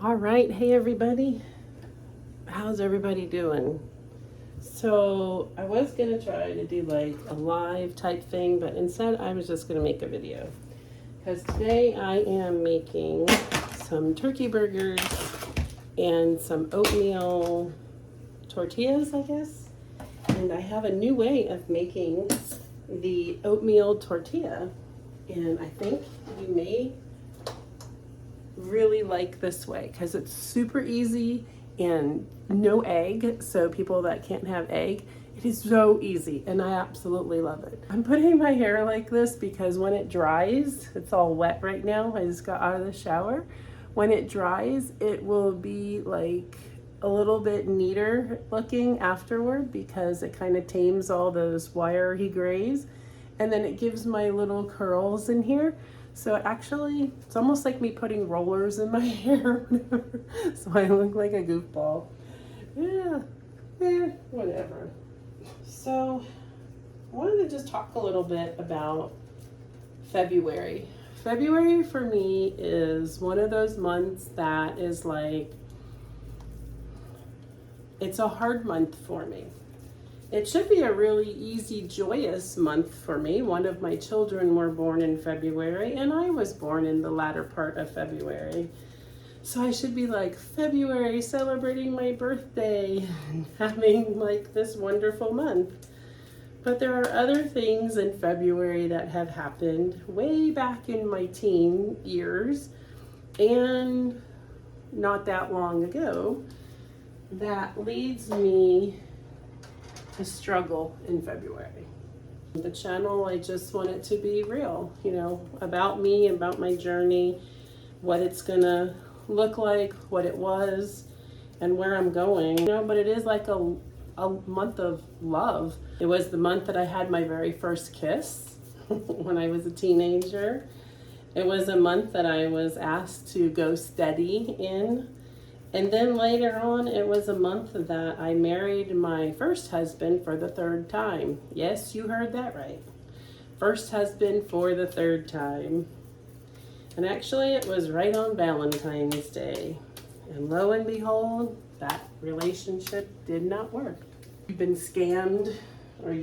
All right, hey everybody, how's everybody doing? So I was gonna try to do like a live type thing, but instead I was just gonna make a video because today I am making some turkey burgers and some oatmeal tortillas, I guess. And I have a new way of making the oatmeal tortilla, and I think you may really like this way because it's super easy and no egg. So people that can't have egg, it is so easy and I absolutely love it. I'm putting my hair like this because when it dries, it's all wet right now. I just got out of the shower. When it dries, it will be like a little bit neater looking afterward because it kind of tames all those wiry grays, and then it gives my little curls in here. So actually, it's almost like me putting rollers in my hair, so I look like a goofball. Yeah, whatever. So I wanted to just talk a little bit about February. February for me is one of those months that is like, it's a hard month for me. It should be a really easy, joyous month for me. One of my children were born in February, and I was born in the latter part of February. So I should be like, February, celebrating my birthday, and having like this wonderful month. But there are other things in February that have happened way back in my teen years, and not that long ago, that leads me to struggle in February. The channel, I just want it to be real, you know, about me, about my journey, what it's gonna look like, what it was, and where I'm going, you know. But it is like a month of love. It was the month that I had my very first kiss when I was a teenager. It was a month that I was asked to go steady in. And then later on, it was a month that I married my first husband for the third time. Yes, you heard that right. First husband for the third time. And actually, it was right on Valentine's Day. And lo and behold, that relationship did not work. You've been scammed, or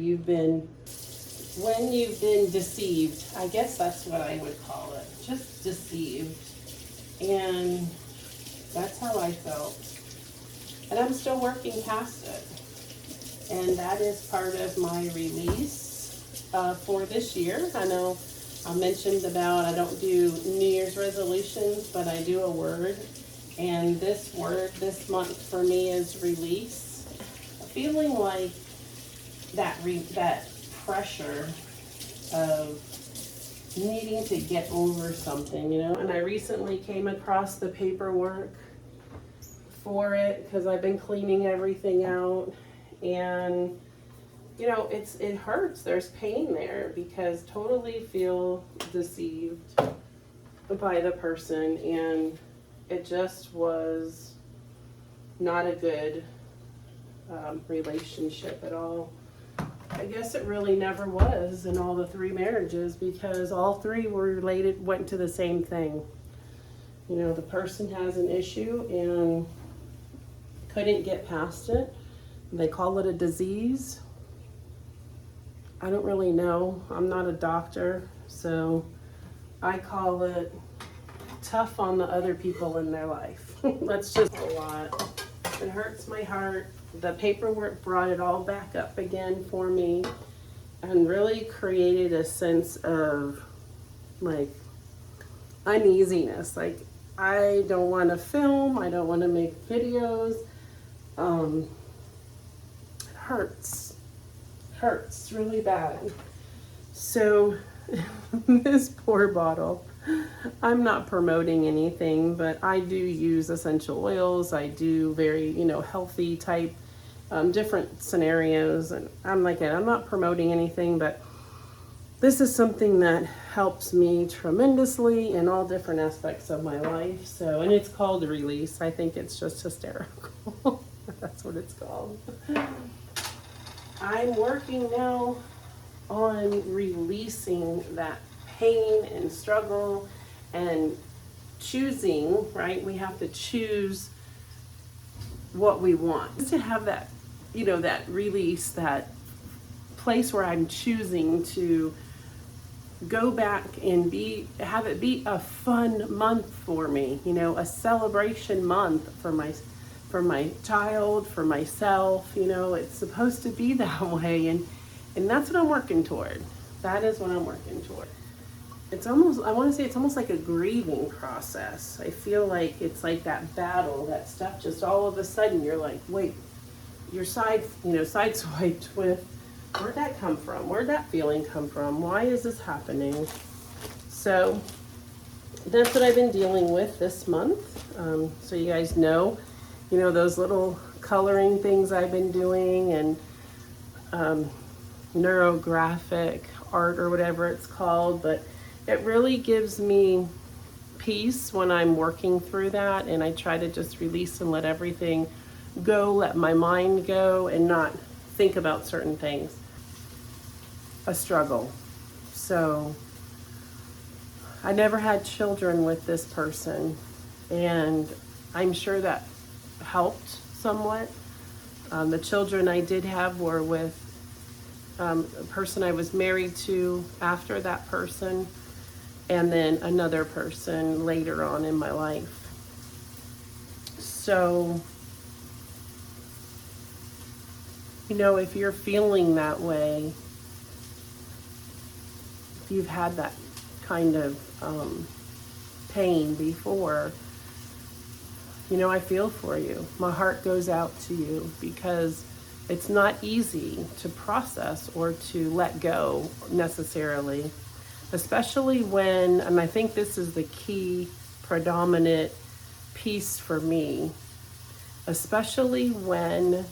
when you've been deceived. I guess that's what I would call it. Just deceived. And that's how I felt. And I'm still working past it. And that is part of my release for this year. I know I mentioned about I don't do New Year's resolutions, but I do a word. And this word this month for me is release. Feeling like that pressure of needing to get over something, you know. And I recently came across the paperwork for it because I've been cleaning everything out, and you know, it hurts. There's pain there because totally feel deceived by the person, and it just was not a good relationship at all. I guess it really never was in all the three marriages because all three were went to the same thing. You know, the person has an issue and couldn't get past it. They call it a disease. I don't really know. I'm not a doctor, so I call it tough on the other people in their life. That's just a lot. It hurts my heart. The paperwork brought it all back up again for me and really created a sense of like uneasiness. Like, I don't want to film. I don't want to make videos. It hurts really bad. So this poor bottle, I'm not promoting anything, but I do use essential oils. I do very, you know, healthy type, different scenarios. And I'm not promoting anything, but this is something that helps me tremendously in all different aspects of my life. So, and it's called release. I think it's just hysterical. That's what it's called. I'm working now on releasing that pain and struggle and choosing, right? We have to choose what we want. Just to have that, you know, that release, that place where I'm choosing to go back and have it be a fun month for me, you know, a celebration month for my child, for myself. You know, it's supposed to be that way, and that's what I'm working toward. That is what I'm working toward. It's almost, I want to say it's almost like a grieving process. I feel like it's like that battle, that stuff just all of a sudden you're like, wait, you're sideswiped with, where'd that come from? Where'd that feeling come from? Why is this happening? So that's what I've been dealing with this month. So you guys know, you know, those little coloring things I've been doing, and neurographic art or whatever it's called, but it really gives me peace when I'm working through that, and I try to just release and let everything go, let my mind go, and not think about certain things. A struggle. So I never had children with this person, and I'm sure that helped somewhat. The children I did have were with a person I was married to after that person, and then another person later on in my life. So, you know, if you're feeling that way, if you've had that kind of pain before, you know, I feel for you. My heart goes out to you, because it's not easy to process or to let go necessarily, especially when, and I think this is the key predominant piece for me, especially when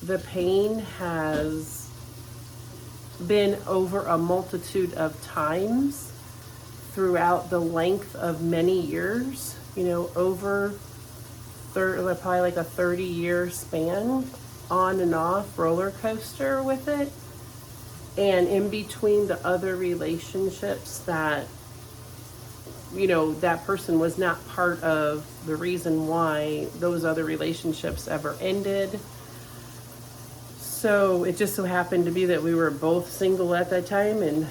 the pain has been over a multitude of times throughout the length of many years, you know, over probably like a 30-year span, on and off roller coaster with it. And in between the other relationships that, you know, that person was not part of the reason why those other relationships ever ended. So it just so happened to be that we were both single at that time and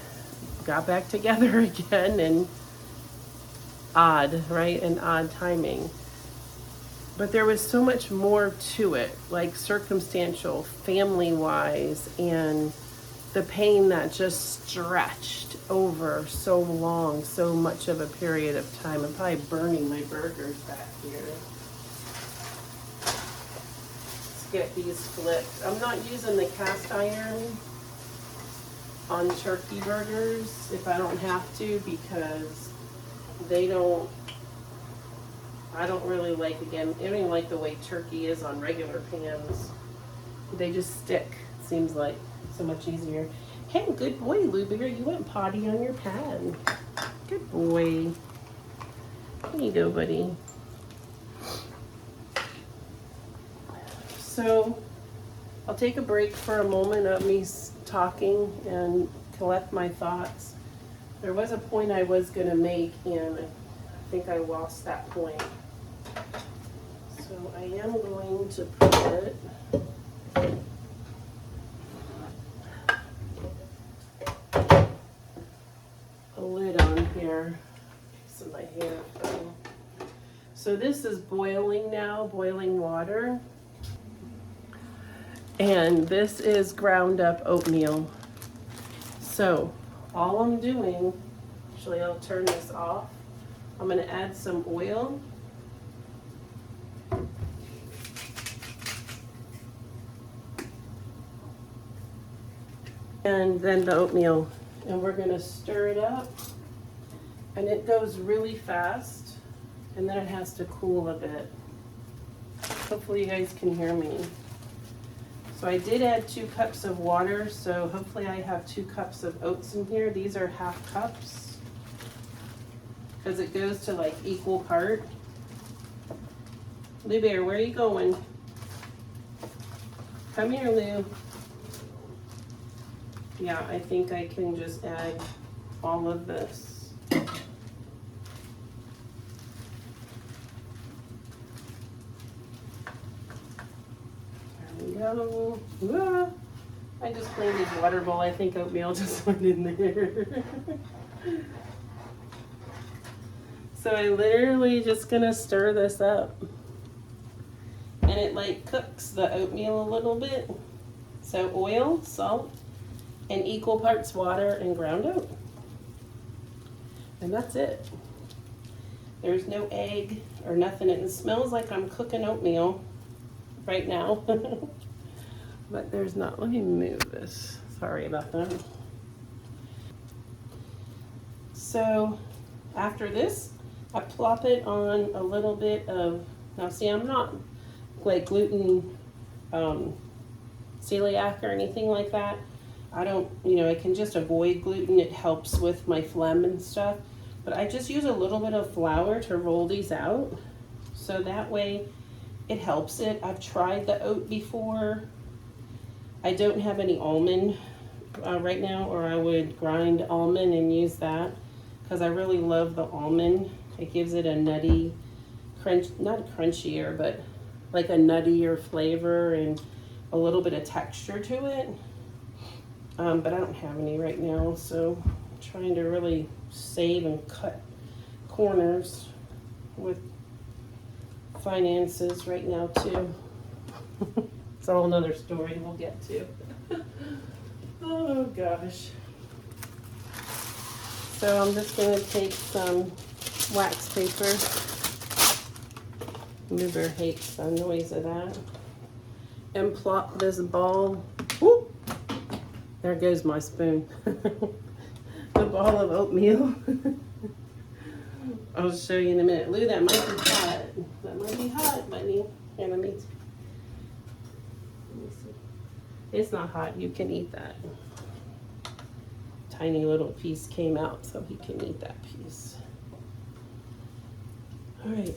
got back together again, and odd, right? And odd timing. But there was so much more to it, like circumstantial, family-wise, and the pain that just stretched over so long, so much of a period of time. I'm probably burning my burgers back here. Let's get these flipped. I'm not using the cast iron on turkey burgers if I don't have to, because I don't really like, again, I don't even like the way turkey is on regular pans. They just stick, it seems like. So much easier. Hey, good boy, Lou Bear. You went potty on your pad. Good boy. There you go, buddy. So I'll take a break for a moment of me talking and collect my thoughts. There was a point I was going to make, and I think I lost that point. So I am going to put a lid on here so my hair. So this is boiling now, boiling water. And this is ground up oatmeal. So all I'm doing, actually I'll turn this off. I'm going to add some oil. And then the oatmeal. And we're going to stir it up. And it goes really fast. And then it has to cool a bit. Hopefully you guys can hear me. So I did add 2 cups of water, so hopefully I have 2 cups of oats in here. These are half cups, because it goes to like equal part. Lou Bear, where are you going? Come here, Lou. Yeah, I think I can just add all of this. go. Ah, I just cleaned his water bowl. I think oatmeal just went in there. So I literally just gonna stir this up. And it like cooks the oatmeal a little bit. So oil, salt, and equal parts water and ground oat. And that's it. There's no egg or nothing. It smells like I'm cooking oatmeal right now. But there's not. Let me move this. Sorry about that. So after this, I plop it on a little bit of, now see, I'm not like gluten celiac or anything like that. I don't, I can just avoid gluten. It helps with my phlegm and stuff. But I just use a little bit of flour to roll these out. So that way it helps it. I've tried the oat before. I don't have any almond right now, or I would grind almond and use that because I really love the almond. It gives it a nutty, not crunchier, but like a nuttier flavor and a little bit of texture to it. But I don't have any right now, so I'm trying to really save and cut corners with finances right now too. It's a whole nother story we'll get to. Oh gosh. So I'm just gonna take some wax paper. Mover hates the noise of that. And plop this ball. Whoop, there goes my spoon. The ball of oatmeal. I'll show you in a minute. Lou, that might be hot. That might be hot, buddy. Here, let me see. It's not hot. You can eat that. Tiny little piece came out, so he can eat that piece. All right,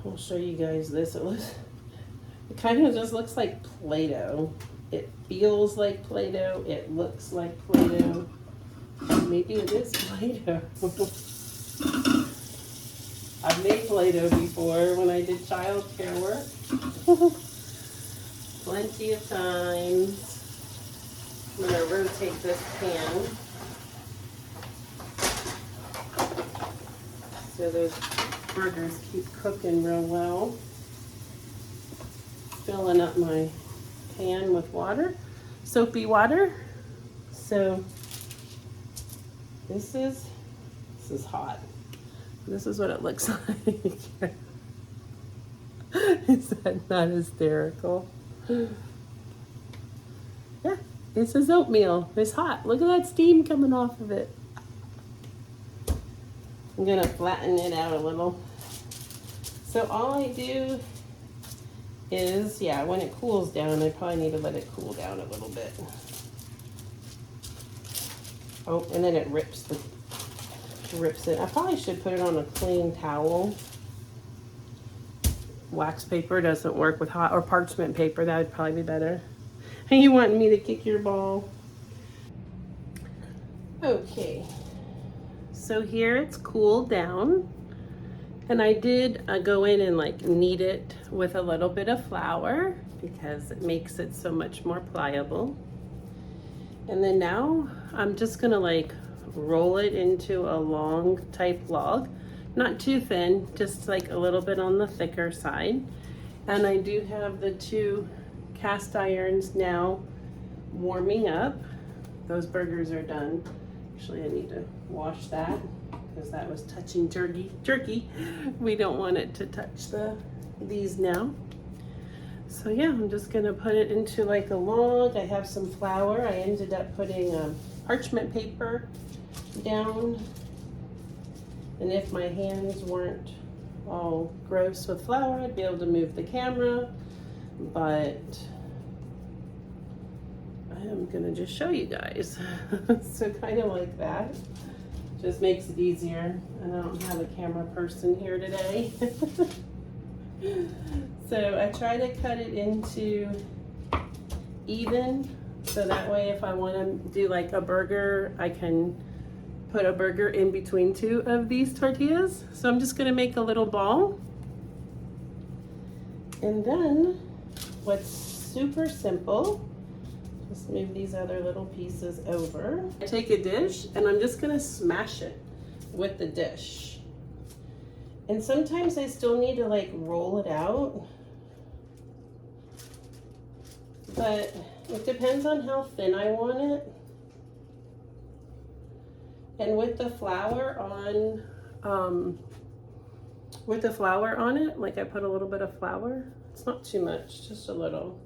I'll show you guys this. It kind of just looks like Play-Doh. It feels like Play-Doh. It looks like Play-Doh. Maybe it is Play-Doh. I've made Play-Doh before when I did childcare work. Plenty of times. I'm gonna rotate this pan so those burgers keep cooking real well. Filling up my pan with water, soapy water. So this is hot. This is what it looks like. Is that not hysterical? Yeah, this is oatmeal. It's hot. Look at that steam coming off of it. I'm gonna flatten it out a little. So all I do is, yeah, when it cools down, I probably need to let it cool down a little bit. Oh, and then it rips it. I probably should put it on a clean towel. Wax paper doesn't work with hot, or parchment paper, that would probably be better. And you want me to kick your ball? Okay, so here it's cooled down, and I did go in and like knead it with a little bit of flour because it makes it so much more pliable. And then now I'm just gonna like roll it into a long type log. Not too thin, just like a little bit on the thicker side. And I do have the 2 cast irons now warming up. Those burgers are done. Actually, I need to wash that because that was touching jerky. We don't want it to touch these now. So yeah, I'm just gonna put it into like a log. I have some flour. I ended up putting parchment paper down. And if my hands weren't all gross with flour, I'd be able to move the camera, but I am gonna just show you guys. So kind of like that. Just makes it easier. And I don't have a camera person here today. So I try to cut it into even, so that way if I wanna do like a burger, I can put a burger in between 2 of these tortillas. So I'm just gonna make a little ball. And then what's super simple. Just move these other little pieces over. I take a dish and I'm just gonna smash it with the dish. And sometimes I still need to like roll it out, but it depends on how thin I want it. And with the flour on it, like I put a little bit of flour. It's not too much, just a little.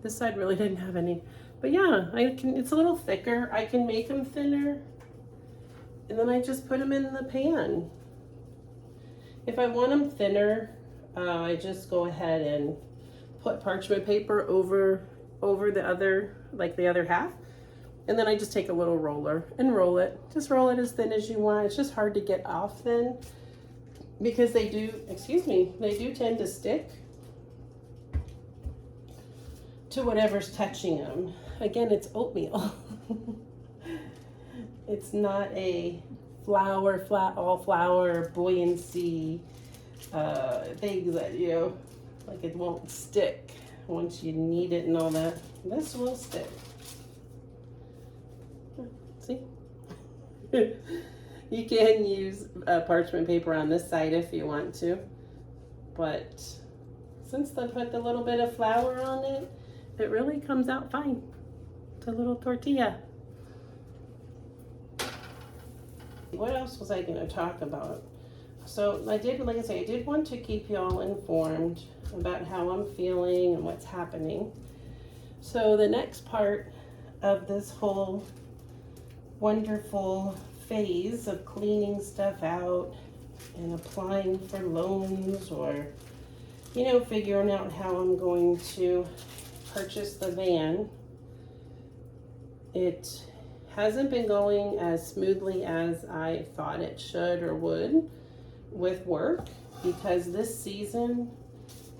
This side really didn't have any. But yeah, it's a little thicker. I can make them thinner. And then I just put them in the pan. If I want them thinner, I just go ahead and put parchment paper over the other, like the other half. And then I just take a little roller and roll it. Just roll it as thin as you want. It's just hard to get off thin because they do tend to stick to whatever's touching them. Again, it's oatmeal. It's not a all flour, buoyancy, things that, you know, like it won't stick once you knead it and all that. This will stick. See? You can use parchment paper on this side if you want to, but since they put the little bit of flour on it, it really comes out fine. It's a little tortilla. What else was I going to talk about? So I did want to keep y'all informed about how I'm feeling and what's happening. So the next part of this whole wonderful phase of cleaning stuff out and applying for loans, or, you know, figuring out how I'm going to purchase the van, it hasn't been going as smoothly as I thought it should or would with work, because this season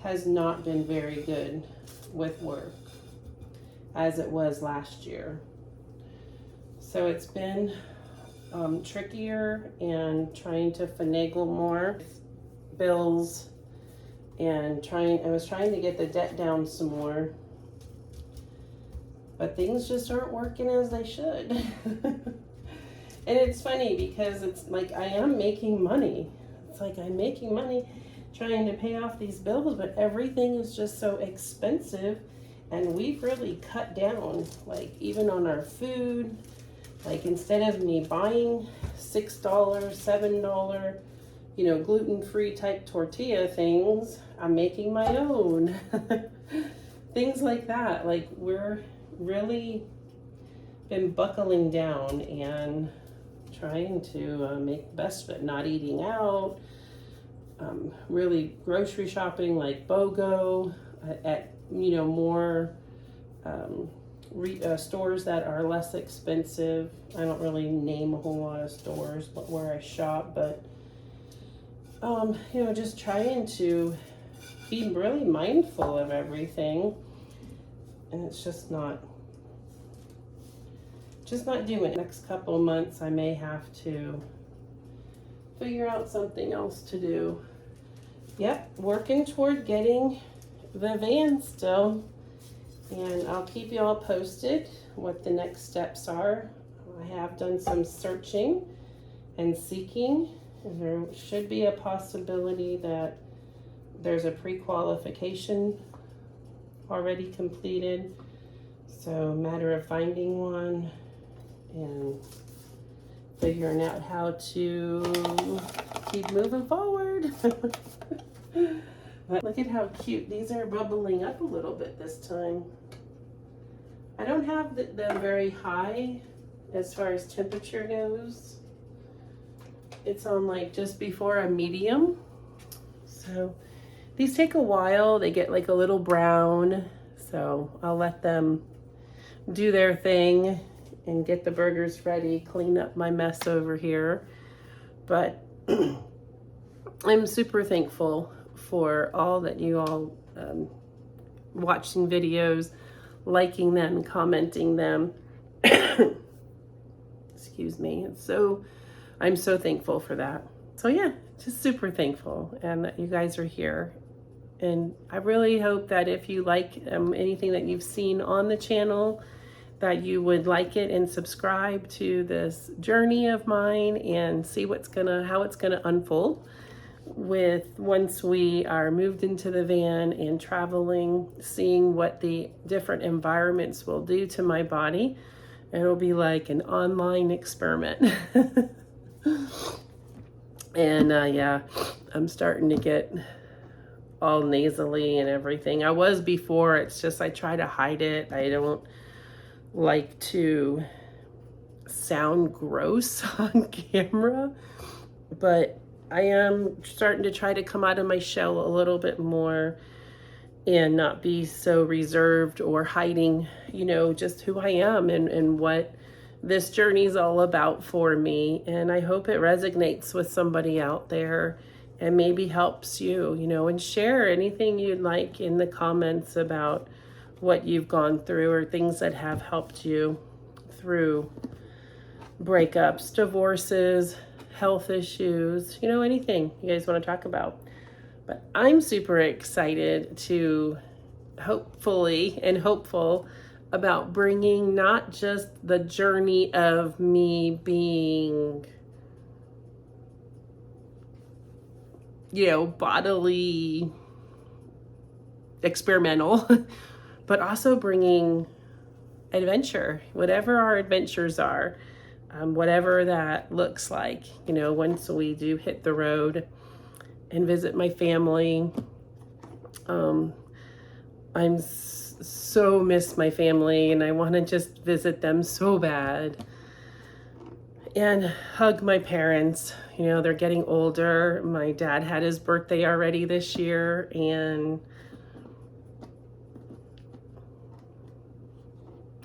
has not been very good with work as it was last year. So it's been trickier and trying to finagle more bills and I was trying to get the debt down some more, but things just aren't working as they should. And it's funny because it's like I am making money. It's like I'm making money trying to pay off these bills, but everything is just so expensive, and we've really cut down, like even on our food. Like instead of me buying $6, $7, you know, gluten-free type tortilla things, I'm making my own. Things like that. Like we're really been buckling down and trying to make the best of it, not eating out, really grocery shopping like BOGO at, you know, more stores that are less expensive. I don't really name a whole lot of stores where I shop, but you know, just trying to be really mindful of everything, and it's just not doing it. Next couple of months I may have to figure out something else to do. Yep, working toward getting the van still. And I'll keep you all posted what the next steps are. I have done some searching and seeking, and there should be a possibility that there's a pre-qualification already completed. So a matter of finding one and figuring out how to keep moving forward. But look at how cute. These are bubbling up a little bit this time. I don't have them very high as far as temperature goes. It's on like just before a medium. So these take a while. They get like a little brown. So I'll let them do their thing and get the burgers ready, clean up my mess over here. But I'm super thankful for all that you all watching videos, liking them, commenting them. Excuse me. I'm so thankful for that. So yeah, just super thankful, and that you guys are here And I really hope that if you like anything that you've seen on the channel, that you would like it and subscribe to this journey of mine and see how it's gonna unfold with once we are moved into the van and traveling, seeing what the different environments will do to my body. It'll be like an online experiment. And yeah, I'm starting to get all nasally and everything. I was before, it's just I try to hide it. I don't like to sound gross on camera, but I am starting to try to come out of my shell a little bit more and not be so reserved or hiding, you know, just who I am and what this journey is all about for me. And I hope it resonates with somebody out there and maybe helps you, you know, and share anything you'd like in the comments about what you've gone through or things that have helped you through breakups, divorces, health issues, you know, anything you guys want to talk about. But I'm super excited to hopeful about bringing not just the journey of me being, you know, bodily experimental, but also bringing adventure, whatever our adventures are, whatever that looks like, you know, once we do hit the road and visit my family. I'm so miss my family and I want to just visit them so bad and hug my parents. You know, they're getting older. My dad had his birthday already this year and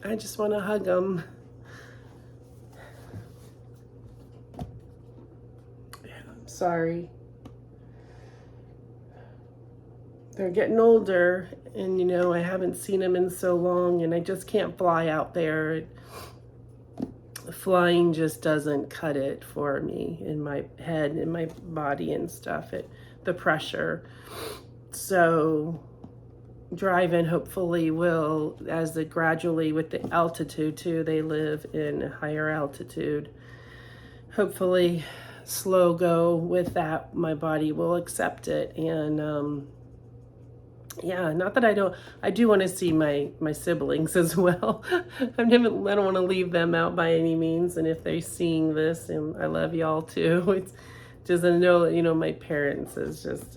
I just want to hug them. I'm sorry. They're getting older and, you know, I haven't seen them in so long and I just can't fly out there. Flying just doesn't cut it for me in my head, in my body and stuff, the pressure. So driving hopefully will, as the gradually with the altitude too, they live in a higher altitude. Hopefully slow go with that, my body will accept it. And yeah, not that I do want to see my siblings as well. I don't want to leave them out by any means. And if they're seeing this, and I love y'all too, it's just to know that, you know, my parents is just,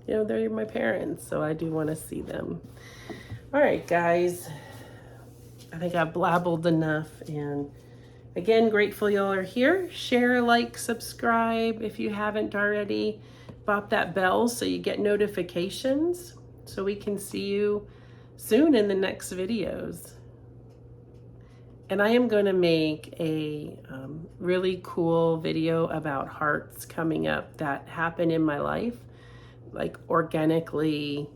you know, they're my parents. So I do want to see them. All right, guys, I think I've blabbled enough. And again, grateful y'all are here. Share, like, subscribe if you haven't already. Bop that bell so you get notifications, so we can see you soon in the next videos. And I am going to make a really cool video about hearts coming up that happen in my life, like organically.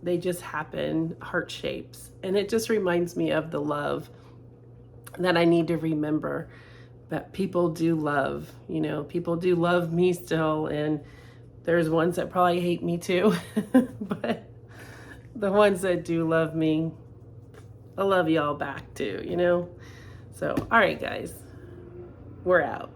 They just happen, heart shapes. And it just reminds me of the love that I need to remember, that people do love, you know, people do love me still. And there's ones that probably hate me too, but the ones that do love me, I love y'all back too, you know? So, all right, guys, we're out.